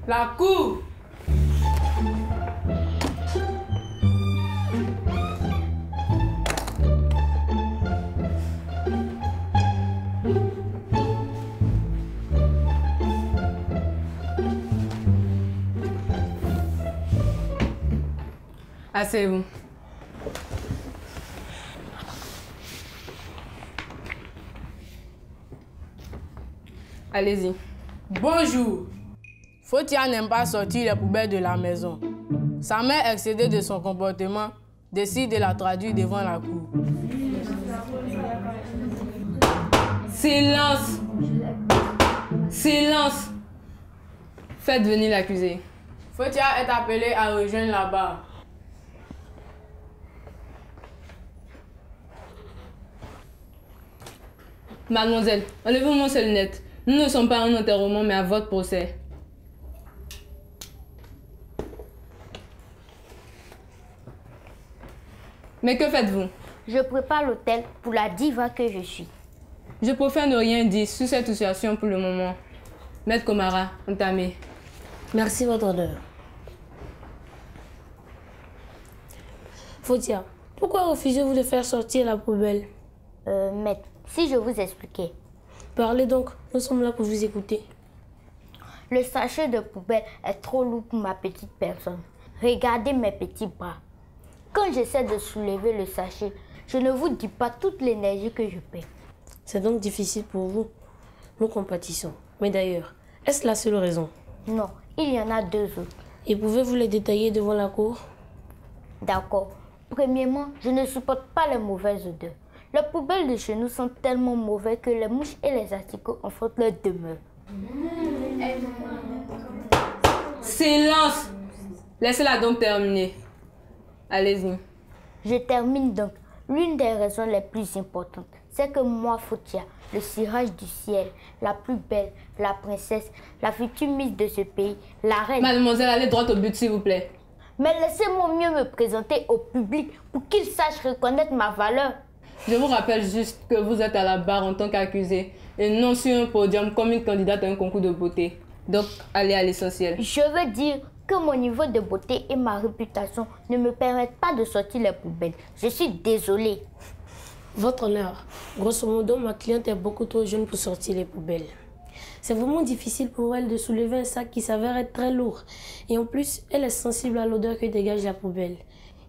La cour. Asseyez-vous. Allez-y. Bonjour. Fotia n'aime pas sortir les poubelles de la maison. Sa mère, excédée de son comportement, décide de la traduire devant la cour. Silence! Silence! Faites venir l'accusé. Fotia est appelée à rejoindre la barre. Mademoiselle, enlevez-moi ces lunettes. Nous ne sommes pas à un enterrement, mais à votre procès. Mais que faites-vous? Je prépare l'hôtel pour la diva que je suis. Je préfère ne rien dire sur cette situation pour le moment. Maître Komara, entamez. Merci, votre honneur. Fotia, pourquoi refusez-vous de faire sortir la poubelle? Maître, si je vous expliquais. Parlez donc, nous sommes là pour vous écouter. Le sachet de poubelle est trop lourd pour ma petite personne. Regardez mes petits bras. Quand j'essaie de soulever le sachet, je ne vous dis pas toute l'énergie que je perds. C'est donc difficile pour vous. Nous compatissons. Mais d'ailleurs, est-ce la seule raison? Non, il y en a deux autres. Et pouvez-vous les détailler devant la cour? D'accord. Premièrement, je ne supporte pas les mauvaises odeurs. Les poubelles de chez nous sont tellement mauvaises que les mouches et les asticots en font leur demeure. Silence! Laissez-la donc terminer. Allez-y. Je termine donc. L'une des raisons les plus importantes, c'est que moi, Fotia, le cirage du ciel, la plus belle, la princesse, la future Miss de ce pays, la reine... Mademoiselle, allez droit au but, s'il vous plaît. Mais laissez-moi mieux me présenter au public pour qu'il sache reconnaître ma valeur. Je vous rappelle juste que vous êtes à la barre en tant qu'accusé et non sur un podium comme une candidate à un concours de beauté. Donc, allez à l'essentiel. Je veux dire que mon niveau de beauté et ma réputation ne me permettent pas de sortir les poubelles. Je suis désolée. Votre honneur, grosso modo, ma cliente est beaucoup trop jeune pour sortir les poubelles. C'est vraiment difficile pour elle de soulever un sac qui s'avère être très lourd. Et en plus, elle est sensible à l'odeur que dégage la poubelle.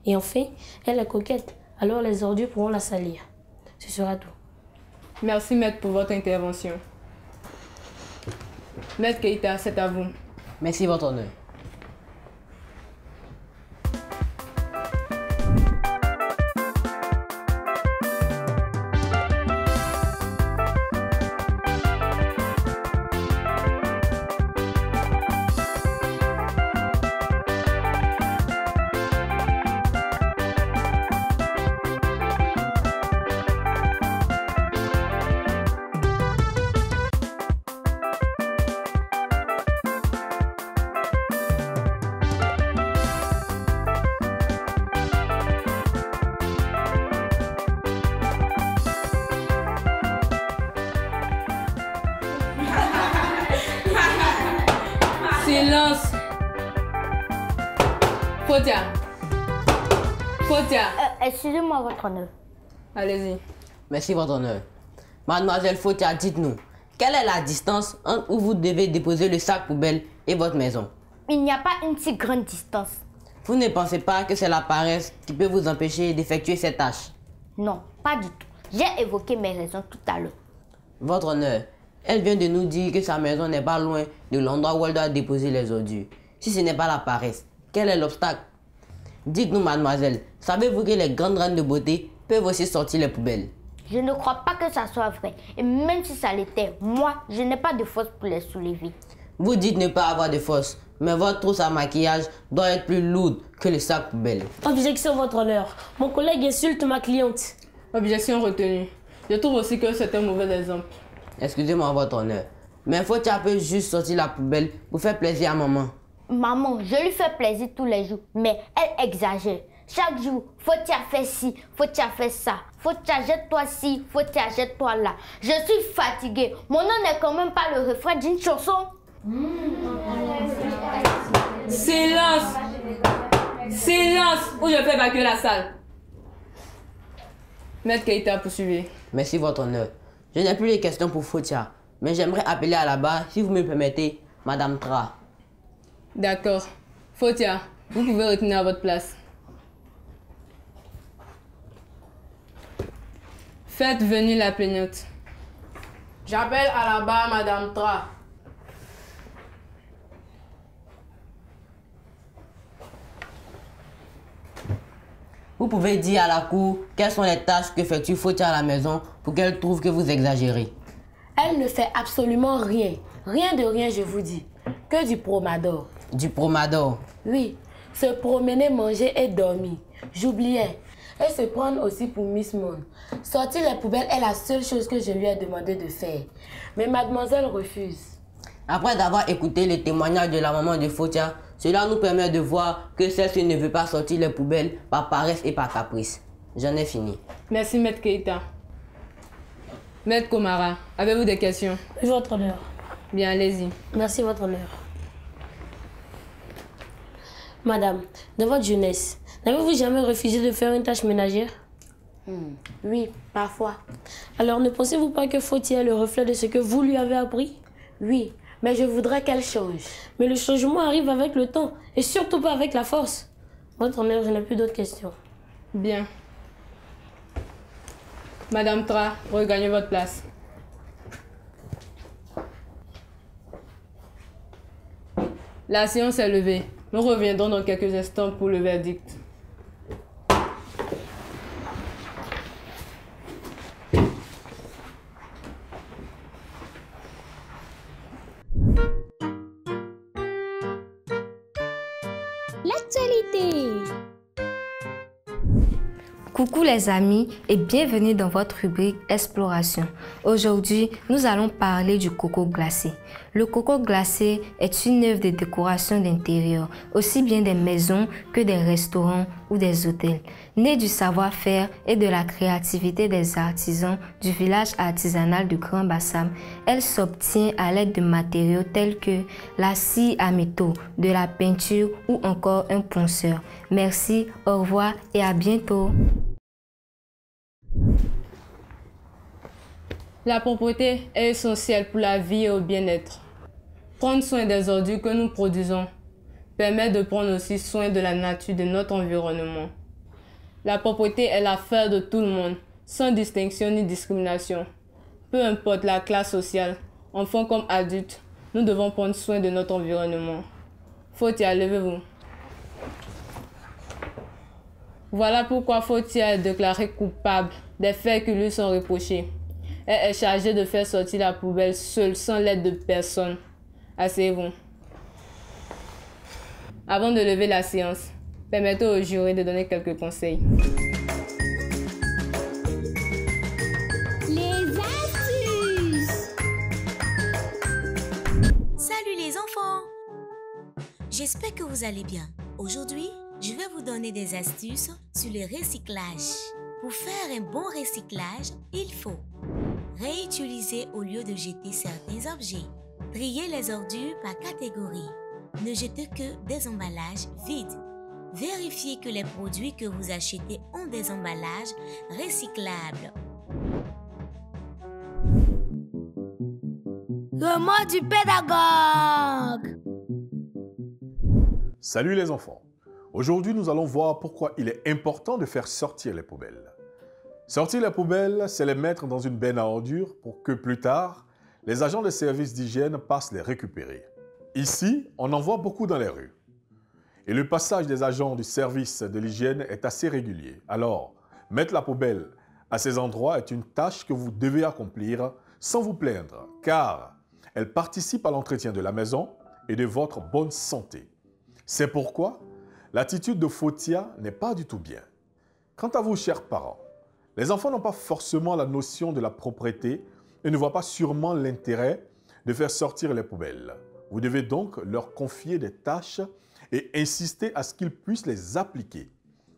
Et enfin, elle est coquette, alors les ordures pourront la salir. Ce sera tout. Merci, maître, pour votre intervention. Maître Keita, c'est à vous. Merci, votre honneur. Silence! Fotia! Fotia! Excusez-moi, votre honneur. Allez-y. Merci, votre honneur. Mademoiselle Fotia, dites-nous, quelle est la distance entre où vous devez déposer le sac poubelle et votre maison? Il n'y a pas une si grande distance. Vous ne pensez pas que c'est la paresse qui peut vous empêcher d'effectuer cette tâche? Non, pas du tout. J'ai évoqué mes raisons tout à l'heure. Votre honneur, elle vient de nous dire que sa maison n'est pas loin de l'endroit où elle doit déposer les ordures. Si ce n'est pas la paresse, quel est l'obstacle? Dites-nous, mademoiselle, savez-vous que les grandes reines de beauté peuvent aussi sortir les poubelles? Je ne crois pas que ça soit vrai. Et même si ça l'était, moi, je n'ai pas de force pour les soulever. Vous dites ne pas avoir de force, mais votre trousse à maquillage doit être plus lourde que le sac poubelle. Objection, votre honneur. Mon collègue insulte ma cliente. Objection retenue. Je trouve aussi que c'est un mauvais exemple. Excusez-moi, votre honneur, mais Fotia peut juste sortir la poubelle pour faire plaisir à maman. Maman, je lui fais plaisir tous les jours, mais elle exagère. Chaque jour, Fotia fait ci, Fotia fait ça. Fotia, jette-toi ci, Fotia, jette-toi là. Je suis fatiguée. Mon nom n'est quand même pas le refrain d'une chanson. Silence! Silence! Ou je fais évacuer la salle. Maître Keita, poursuivez. Merci, votre honneur. Je n'ai plus les questions pour Fotia, mais j'aimerais appeler à la barre, si vous me permettez, Madame Tra. D'accord. Fotia, vous pouvez retenir à votre place. Faites venir la plaignante. J'appelle à la barre Madame Tra. Vous pouvez dire à la cour quelles sont les tâches qu'effectue Fotia à la maison pour qu'elle trouve que vous exagérez. Elle ne fait absolument rien. Rien de rien, je vous dis. Que du promador. Du promador. Oui, se promener, manger et dormir. J'oubliais. Et se prendre aussi pour Miss Moon. Sortir les poubelles est la seule chose que je lui ai demandé de faire. Mais mademoiselle refuse. Après d'avoir écouté les témoignages de la maman de Fotia, cela nous permet de voir que celle-ci ne veut pas sortir les poubelles par paresse et par caprice. J'en ai fini. Merci, Maître Keita. Maître Komara, avez-vous des questions? Votre honneur. Bien, allez-y. Merci, votre honneur. Madame, dans votre jeunesse, n'avez-vous jamais refusé de faire une tâche ménagère? Oui, parfois. Alors ne pensez-vous pas que Fotia est le reflet de ce que vous lui avez appris? Oui, mais je voudrais qu'elle change. Mais le changement arrive avec le temps, et surtout pas avec la force. Votre honneur, je n'ai plus d'autres questions. Bien. Madame Tra, regagnez votre place. La séance est levée. Nous reviendrons dans quelques instants pour le verdict. L'actualité. Coucou les amis et bienvenue dans votre rubrique Exploration. Aujourd'hui, nous allons parler du coco glacé. Le coco glacé est une œuvre de décoration d'intérieur, aussi bien des maisons que des restaurants ou des hôtels. Née du savoir-faire et de la créativité des artisans du village artisanal de Grand Bassam, elle s'obtient à l'aide de matériaux tels que la scie à métaux, de la peinture ou encore un ponceur. Merci, au revoir et à bientôt. La propreté est essentielle pour la vie et au bien-être. Prendre soin des ordures que nous produisons permet de prendre aussi soin de la nature de notre environnement. La propreté est l'affaire de tout le monde, sans distinction ni discrimination. Peu importe la classe sociale, enfants comme adultes, nous devons prendre soin de notre environnement. Fotia, levez-vous. Voilà pourquoi Fotia est déclarée coupable des faits qui lui sont reprochés. Elle est chargée de faire sortir la poubelle seule, sans l'aide de personne. Asseyez-vous. Avant de lever la séance, permettez au jury de donner quelques conseils. Les astuces. Salut les enfants! J'espère que vous allez bien. Aujourd'hui, je vais vous donner des astuces sur le recyclage. Pour faire un bon recyclage, il faut réutiliser au lieu de jeter certains objets. Trier les ordures par catégorie. Ne jetez que des emballages vides. Vérifiez que les produits que vous achetez ont des emballages recyclables. Le mot du pédagogue. Salut les enfants. Aujourd'hui, nous allons voir pourquoi il est important de faire sortir les poubelles. Sortir les poubelles, c'est les mettre dans une benne à ordures pour que plus tard, les agents de service d'hygiène passent les récupérer. Ici, on en voit beaucoup dans les rues. Et le passage des agents du service de l'hygiène est assez régulier. Alors, mettre la poubelle à ces endroits est une tâche que vous devez accomplir sans vous plaindre, car elle participe à l'entretien de la maison et de votre bonne santé. C'est pourquoi l'attitude de Fotia n'est pas du tout bien. Quant à vous, chers parents, les enfants n'ont pas forcément la notion de la propreté et ne voient pas sûrement l'intérêt de faire sortir les poubelles. Vous devez donc leur confier des tâches et insister à ce qu'ils puissent les appliquer.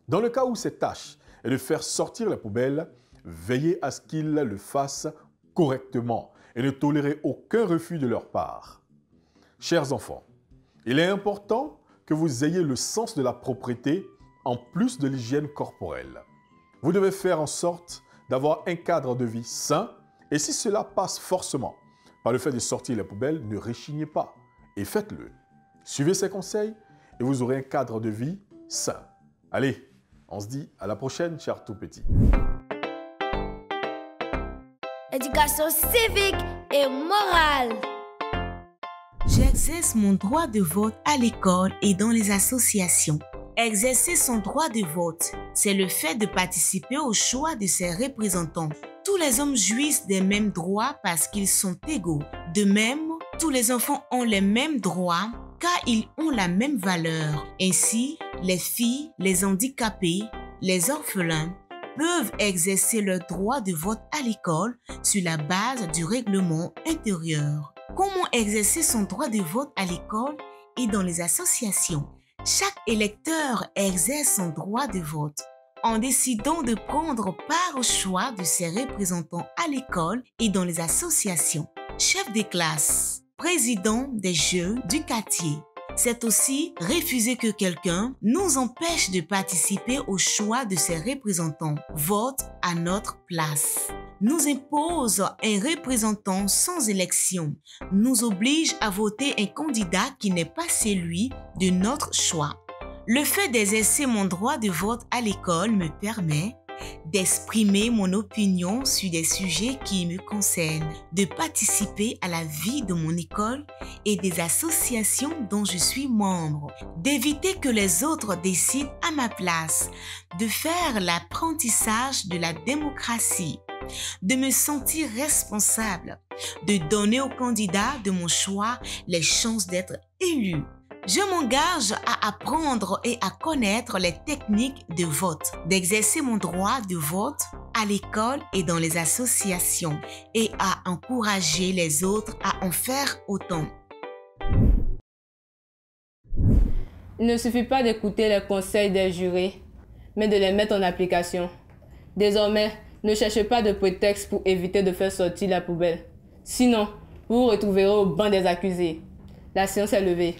Dans le cas où cette tâche est de faire sortir les poubelles, veillez à ce qu'ils le fassent correctement et ne tolérez aucun refus de leur part. Chers enfants, il est important que vous ayez le sens de la propreté en plus de l'hygiène corporelle. Vous devez faire en sorte d'avoir un cadre de vie sain et si cela passe forcément par le fait de sortir les poubelles, ne rechignez pas et faites-le. Suivez ces conseils et vous aurez un cadre de vie sain. Allez, on se dit à la prochaine, chers tout petits. Éducation civique et morale. J'exerce mon droit de vote à l'école et dans les associations. Exercer son droit de vote, c'est le fait de participer au choix de ses représentants. Tous les hommes jouissent des mêmes droits parce qu'ils sont égaux. De même, tous les enfants ont les mêmes droits car ils ont la même valeur. Ainsi, les filles, les handicapés, les orphelins peuvent exercer leur droit de vote à l'école sur la base du règlement intérieur. Comment exercer son droit de vote à l'école et dans les associations? Chaque électeur exerce son droit de vote en décidant de prendre part au choix de ses représentants à l'école et dans les associations. Chef de classe, président des jeux du quartier. C'est aussi refuser que quelqu'un nous empêche de participer au choix de ses représentants. Vote à notre place. Nous impose un représentant sans élection. Nous oblige à voter un candidat qui n'est pas celui de notre choix. Le fait d'exercer mon droit de vote à l'école me permet d'exprimer mon opinion sur des sujets qui me concernent, de participer à la vie de mon école et des associations dont je suis membre, d'éviter que les autres décident à ma place, de faire l'apprentissage de la démocratie, de me sentir responsable, de donner au candidat de mon choix les chances d'être élu. Je m'engage à apprendre et à connaître les techniques de vote, d'exercer mon droit de vote à l'école et dans les associations et à encourager les autres à en faire autant. Il ne suffit pas d'écouter les conseils des jurés, mais de les mettre en application. Désormais, ne cherchez pas de prétexte pour éviter de faire sortir la poubelle. Sinon, vous vous retrouverez au banc des accusés. La séance est levée.